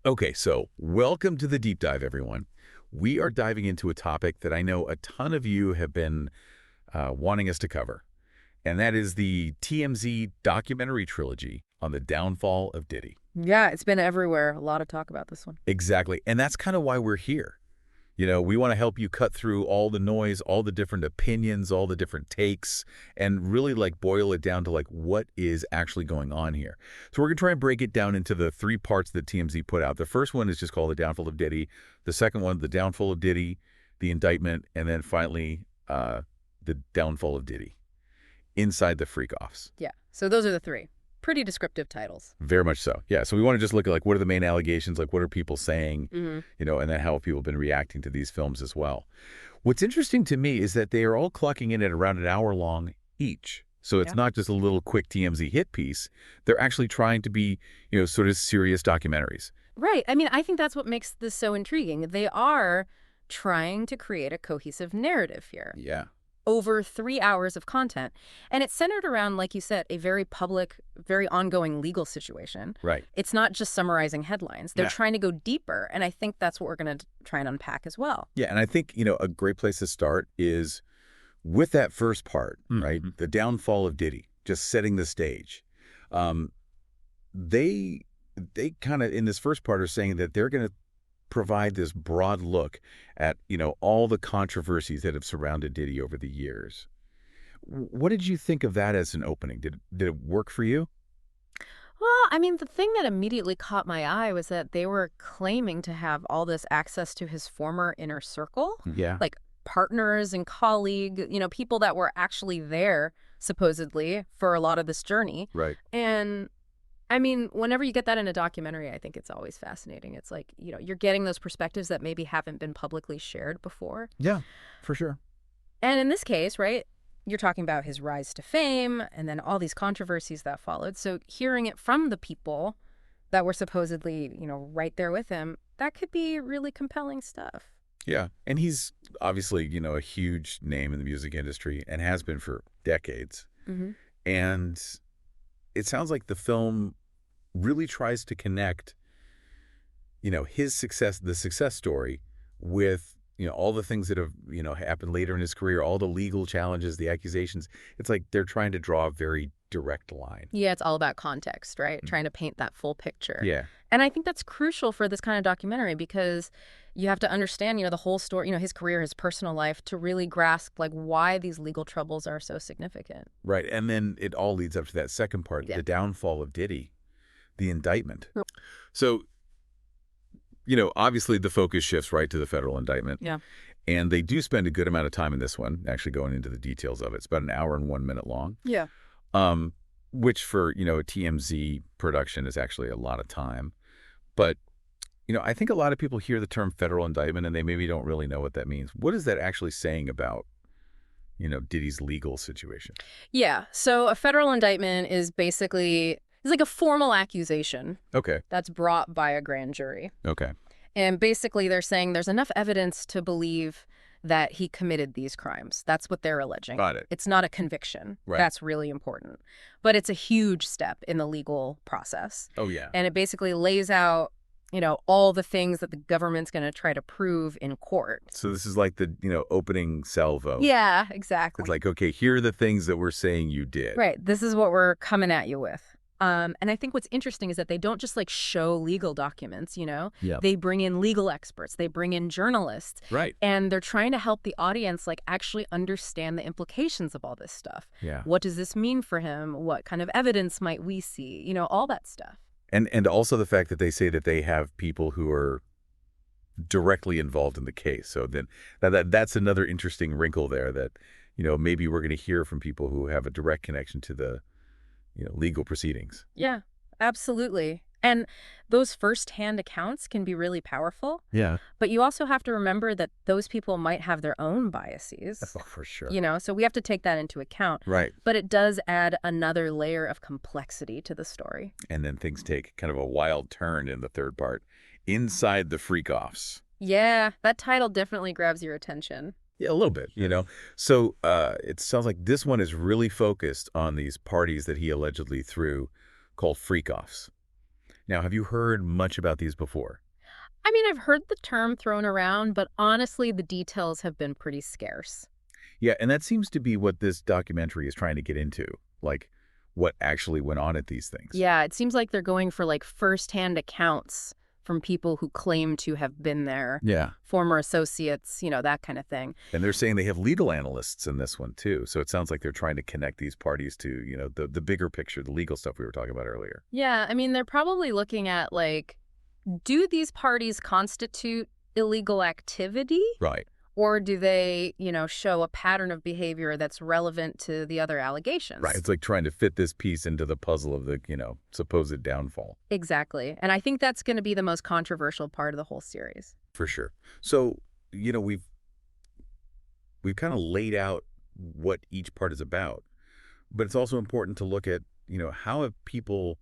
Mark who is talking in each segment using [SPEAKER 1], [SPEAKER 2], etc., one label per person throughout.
[SPEAKER 1] Okay, so welcome to the deep dive, everyone. We are diving into a topic that I know a ton of you have been wanting us to cover, and that is the TMZ documentary trilogy on the downfall of Diddy.
[SPEAKER 2] Yeah, it's been everywhere. A lot of talk about this one.
[SPEAKER 1] Exactly, and that's kind of why we're here. We want to help you cut through all the noise, all the different opinions, all the different takes, and really boil it down to what is actually going on here. So we're going to try and break it down into the three parts that TMZ put out. The first one is just called The Downfall of Diddy. The second one, The Downfall of Diddy, The Indictment, and then finally, The Downfall of Diddy, Inside the FREAKOFFS.
[SPEAKER 2] Yeah, so those are the three. Pretty descriptive titles.
[SPEAKER 1] Very much so. Yeah, so we want to just look at what are the main allegations, what are people saying, and then how have people been reacting to these films as well. What's interesting to me is that they are all clocking in at around an hour long each. So it's not just a little quick TMZ hit piece. They're actually trying to be, sort of serious documentaries.
[SPEAKER 2] Right. I mean, I think that's what makes this so intriguing. They are trying to create a cohesive narrative here.
[SPEAKER 1] Yeah.
[SPEAKER 2] Over 3 hours of content. And it's centered around, like you said, a very public, very ongoing legal situation.
[SPEAKER 1] Right.
[SPEAKER 2] It's not just summarizing headlines. They're trying to go deeper. And I think that's what we're going to try and unpack as well.
[SPEAKER 1] Yeah, and I think, a great place to start is with that first part, right? The downfall of Diddy, just setting the stage. They kind of, in this first part, are saying that they're going to provide this broad look at, all the controversies that have surrounded Diddy over the years. What did you think of that as an opening? Did it work for you?
[SPEAKER 2] Well, I mean, the thing that immediately caught my eye was that they were claiming to have all this access to his former inner circle.
[SPEAKER 1] Yeah.
[SPEAKER 2] Like partners and colleagues, people that were actually there, supposedly, for a lot of this journey.
[SPEAKER 1] Right.
[SPEAKER 2] And I mean, whenever you get that in a documentary, I think it's always fascinating. It's like, you're getting those perspectives that maybe haven't been publicly shared before.
[SPEAKER 1] Yeah, for sure.
[SPEAKER 2] And in this case, right, you're talking about his rise to fame and then all these controversies that followed. So hearing it from the people that were supposedly, right there with him, that could be really compelling stuff.
[SPEAKER 1] Yeah. And he's obviously, a huge name in the music industry and has been for decades. And it sounds like the film really tries to connect, his success, the success story with, all the things that have, happened later in his career, all the legal challenges, the accusations. It's like they're trying to draw a very direct line.
[SPEAKER 2] Yeah, it's all about context, right? Trying to paint that full picture.
[SPEAKER 1] Yeah.
[SPEAKER 2] And I think that's crucial for this kind of documentary because you have to understand, the whole story, his career, his personal life to really grasp why these legal troubles are so significant.
[SPEAKER 1] Right. And then it all leads up to that second part, the downfall of Diddy, the indictment. So, obviously the focus shifts right to the federal indictment.
[SPEAKER 2] Yeah.
[SPEAKER 1] And they do spend a good amount of time in this one, actually going into the details of it. It's about an hour and 1 minute long.
[SPEAKER 2] Yeah.
[SPEAKER 1] Which for, a TMZ production is actually a lot of time. But, I think a lot of people hear the term federal indictment and they maybe don't really know what that means. What is that actually saying about, Diddy's legal situation?
[SPEAKER 2] Yeah. So a federal indictment is basically, it's like a formal accusation.
[SPEAKER 1] Okay.
[SPEAKER 2] That's brought by a grand jury.
[SPEAKER 1] Okay.
[SPEAKER 2] And basically they're saying there's enough evidence to believe that he committed these crimes. That's what they're alleging.
[SPEAKER 1] Got it.
[SPEAKER 2] It's not a conviction.
[SPEAKER 1] Right.
[SPEAKER 2] That's really important. But it's a huge step in the legal process.
[SPEAKER 1] Oh, yeah.
[SPEAKER 2] And it basically lays out, all the things that the government's going to try to prove in court.
[SPEAKER 1] So this is like the, opening salvo.
[SPEAKER 2] Yeah, exactly.
[SPEAKER 1] It's like, okay, here are the things that we're saying you did.
[SPEAKER 2] Right. This is what we're coming at you with. And I think what's interesting is that they don't just show legal documents,
[SPEAKER 1] Yeah.
[SPEAKER 2] They bring in legal experts. They bring in journalists.
[SPEAKER 1] Right.
[SPEAKER 2] And they're trying to help the audience actually understand the implications of all this stuff.
[SPEAKER 1] Yeah.
[SPEAKER 2] What does this mean for him? What kind of evidence might we see? All that stuff.
[SPEAKER 1] And also the fact that they say that they have people who are directly involved in the case. So then that's another interesting wrinkle there that, maybe we're going to hear from people who have a direct connection to the, legal proceedings.
[SPEAKER 2] Yeah, absolutely. And those firsthand accounts can be really powerful.
[SPEAKER 1] Yeah.
[SPEAKER 2] But you also have to remember that those people might have their own biases.
[SPEAKER 1] Oh, for sure.
[SPEAKER 2] So we have to take that into account.
[SPEAKER 1] Right.
[SPEAKER 2] But it does add another layer of complexity to the story.
[SPEAKER 1] And then things take kind of a wild turn in the third part, Inside the FREAKOFFS.
[SPEAKER 2] Yeah, that title definitely grabs your attention.
[SPEAKER 1] Yeah, a little bit, So it sounds like this one is really focused on these parties that he allegedly threw called FREAKOFFS. Now, have you heard much about these before?
[SPEAKER 2] I mean, I've heard the term thrown around, but honestly, the details have been pretty scarce.
[SPEAKER 1] Yeah, and that seems to be what this documentary is trying to get into, like what actually went on at these things.
[SPEAKER 2] Yeah, it seems like they're going for like firsthand accounts from people who claim to have been there,
[SPEAKER 1] Yeah.
[SPEAKER 2] former associates, that kind of thing.
[SPEAKER 1] And they're saying they have legal analysts in this one too. So it sounds like they're trying to connect these parties to, the bigger picture, the legal stuff we were talking about earlier.
[SPEAKER 2] Yeah, I mean, they're probably looking at like, do these parties constitute illegal activity?
[SPEAKER 1] Right.
[SPEAKER 2] Or do they, show a pattern of behavior that's relevant to the other allegations?
[SPEAKER 1] Right. It's like trying to fit this piece into the puzzle of the, supposed downfall.
[SPEAKER 2] Exactly. And I think that's going to be the most controversial part of the whole series.
[SPEAKER 1] For sure. So, we've kind of laid out what each part is about, but it's also important to look at, how have people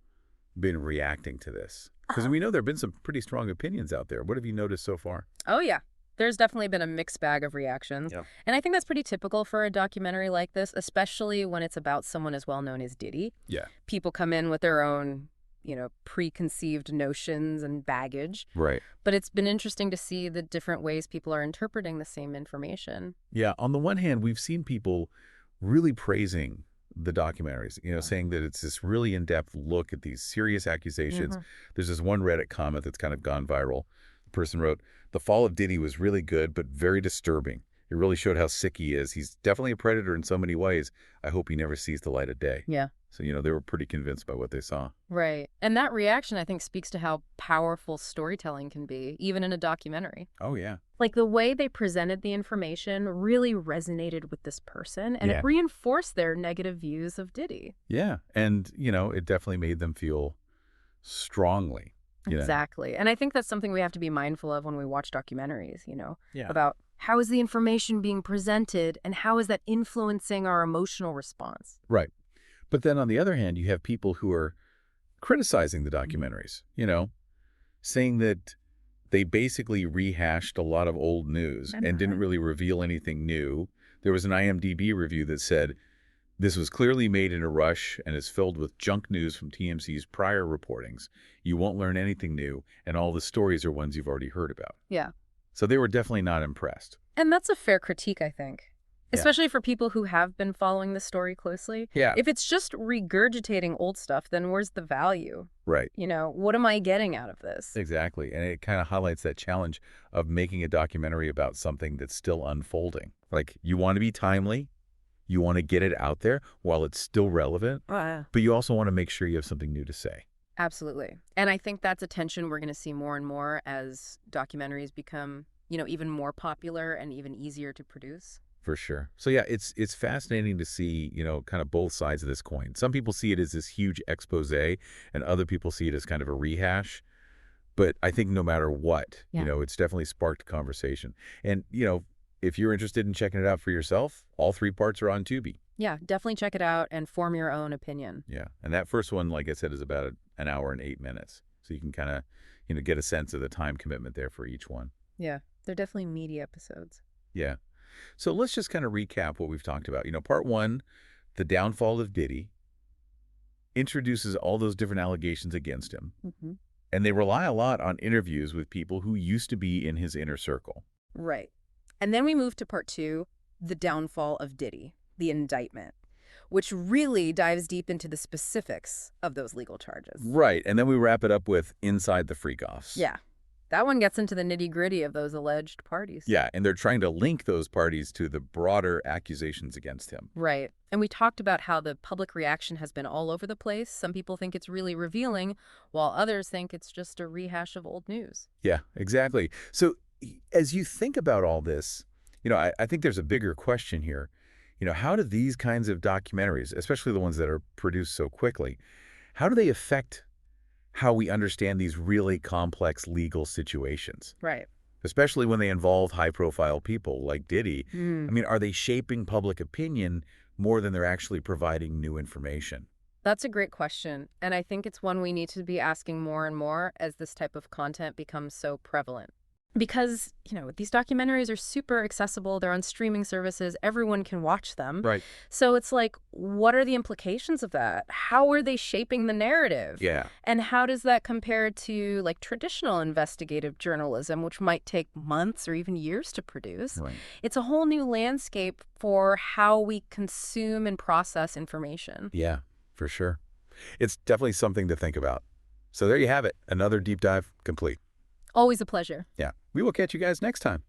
[SPEAKER 1] been reacting to this? Because we know there have been some pretty strong opinions out there. What have you noticed so far?
[SPEAKER 2] Oh, yeah. There's definitely been a mixed bag of reactions.
[SPEAKER 1] Yeah.
[SPEAKER 2] And I think that's pretty typical for a documentary like this, especially when it's about someone as well known as Diddy.
[SPEAKER 1] Yeah.
[SPEAKER 2] People come in with their own, preconceived notions and baggage.
[SPEAKER 1] Right.
[SPEAKER 2] But it's been interesting to see the different ways people are interpreting the same information.
[SPEAKER 1] Yeah. On the one hand, we've seen people really praising the documentaries, saying that it's this really in-depth look at these serious accusations. There's this one Reddit comment that's kind of gone viral. The person wrote, "The fall of Diddy was really good, but very disturbing. It really showed how sick he is. He's definitely a predator in so many ways. I hope he never sees the light of day."
[SPEAKER 2] Yeah.
[SPEAKER 1] So, they were pretty convinced by what they saw.
[SPEAKER 2] Right. And that reaction, I think, speaks to how powerful storytelling can be, even in a documentary.
[SPEAKER 1] Oh, yeah.
[SPEAKER 2] Like the way they presented the information really resonated with this person, and
[SPEAKER 1] Yeah.
[SPEAKER 2] it reinforced their negative views of Diddy.
[SPEAKER 1] Yeah. And, it definitely made them feel strongly.
[SPEAKER 2] Exactly. And I think that's something we have to be mindful of when we watch documentaries,
[SPEAKER 1] Yeah.
[SPEAKER 2] about how is the information being presented and how is that influencing our emotional response.
[SPEAKER 1] Right. But then on the other hand, you have people who are criticizing the documentaries, saying that they basically rehashed a lot of old news and didn't really reveal anything new. There was an IMDb review that said, "This was clearly made in a rush and is filled with junk news from TMZ's prior reportings. You won't learn anything new, and all the stories are ones you've already heard about."
[SPEAKER 2] Yeah.
[SPEAKER 1] So they were definitely not impressed.
[SPEAKER 2] And that's a fair critique, I think.
[SPEAKER 1] Yeah.
[SPEAKER 2] Especially for people who have been following the story closely.
[SPEAKER 1] Yeah.
[SPEAKER 2] If it's just regurgitating old stuff, then where's the value?
[SPEAKER 1] Right.
[SPEAKER 2] What am I getting out of this?
[SPEAKER 1] Exactly. And it kind of highlights that challenge of making a documentary about something that's still unfolding. Like, you want to be timely, you want to get it out there while it's still relevant, but you also want to make sure you have something new to say.
[SPEAKER 2] Absolutely. And I think that's a tension we're going to see more and more as documentaries become, even more popular and even easier to produce.
[SPEAKER 1] For sure. So yeah, it's fascinating to see, kind of both sides of this coin. Some people see it as this huge expose, and other people see it as kind of a rehash. But I think no matter what, it's definitely sparked conversation. And, if you're interested in checking it out for yourself, all 3 parts are on Tubi.
[SPEAKER 2] Yeah, definitely check it out and form your own opinion.
[SPEAKER 1] Yeah. And that first one, like I said, is about an hour and 8 minutes. So you can kind of, get a sense of the time commitment there for each one.
[SPEAKER 2] Yeah, they're definitely meaty episodes.
[SPEAKER 1] Yeah. So let's just kind of recap what we've talked about. Part 1, the downfall of Diddy, introduces all those different allegations against him. And they rely a lot on interviews with people who used to be in his inner circle.
[SPEAKER 2] Right. And then we move to part 2, the downfall of Diddy, the indictment, which really dives deep into the specifics of those legal charges.
[SPEAKER 1] Right. And then we wrap it up with Inside the FREAKOFFS.
[SPEAKER 2] Yeah. That one gets into the nitty-gritty of those alleged parties.
[SPEAKER 1] Yeah, and they're trying to link those parties to the broader accusations against him.
[SPEAKER 2] Right. And we talked about how the public reaction has been all over the place. Some people think it's really revealing, while others think it's just a rehash of old news.
[SPEAKER 1] Yeah, exactly. So as you think about all this, I think there's a bigger question here. How do these kinds of documentaries, especially the ones that are produced so quickly, how do they affect how we understand these really complex legal situations?
[SPEAKER 2] Right.
[SPEAKER 1] Especially when they involve high-profile people like Diddy. I mean, are they shaping public opinion more than they're actually providing new information?
[SPEAKER 2] That's a great question. And I think it's one we need to be asking more and more as this type of content becomes so prevalent. Because, these documentaries are super accessible. They're on streaming services. Everyone can watch them.
[SPEAKER 1] Right.
[SPEAKER 2] So it's like, what are the implications of that? How are they shaping the narrative?
[SPEAKER 1] Yeah.
[SPEAKER 2] And how does that compare to like traditional investigative journalism, which might take months or even years to produce?
[SPEAKER 1] Right.
[SPEAKER 2] It's a whole new landscape for how we consume and process information.
[SPEAKER 1] Yeah, for sure. It's definitely something to think about. So there you have it. Another deep dive complete.
[SPEAKER 2] Always a pleasure.
[SPEAKER 1] Yeah. We will catch you guys next time.